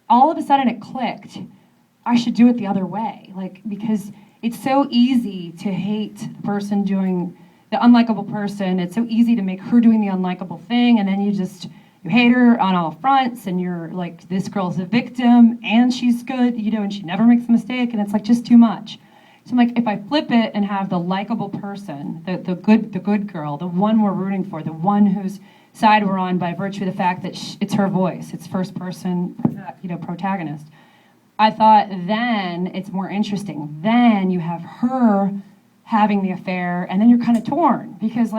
all of a sudden it clicked. I should do it the other way, like, because it's so easy to hate the person doing the unlikable person. It's so easy to make her doing the unlikable thing, and then you hate her on all fronts, and you're like, this girl's a victim, and she's good, and she never makes a mistake, and it's like just too much. So I'm like, if I flip it and have the likable person, the good girl, the one we're rooting for, the one whose side we're on by virtue of the fact that it's her voice, it's first person, protagonist. I thought then it's more interesting. Then you have her having the affair, and then you're kind of torn because,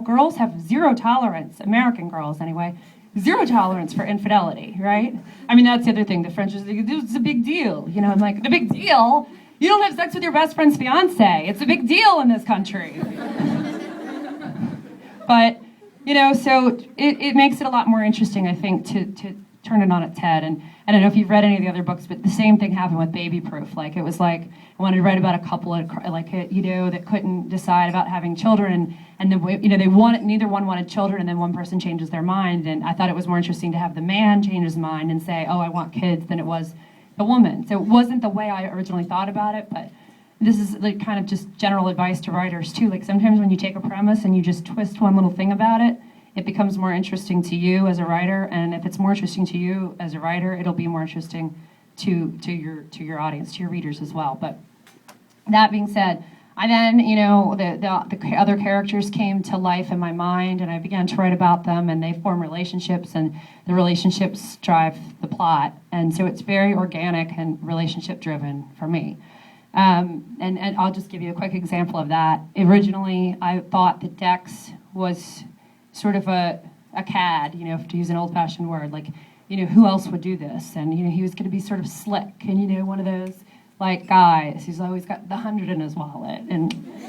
girls have zero tolerance, American girls anyway, zero tolerance for infidelity, right? I mean, that's the other thing. The French is like, it's a big deal. I'm like, the big deal? You don't have sex with your best friend's fiance. It's a big deal in this country. But, so it makes it a lot more interesting, I think, to turn it on its head. And I don't know if you've read any of the other books, but the same thing happened with Baby Proof. It was like, I wanted to write about a couple that couldn't decide about having children, and then neither one wanted children, and then one person changes their mind. And I thought it was more interesting to have the man change his mind and say, oh, I want kids, than it was the woman. So it wasn't the way I originally thought about it, but this is kind of just general advice to writers too. Sometimes when you take a premise and you just twist one little thing about it, it becomes more interesting to you as a writer, and if it's more interesting to you as a writer, it'll be more interesting to your audience, to your readers as well. But that being said, I then, the other characters came to life in my mind, and I began to write about them, and they form relationships, and the relationships drive the plot, and so it's very organic and relationship driven for me. And I'll just give you a quick example of that. Originally, I thought that Dex was sort of a cad, to use an old-fashioned word, who else would do this? And, he was going to be sort of slick and, one of those, guys who's always got the 100 in his wallet. And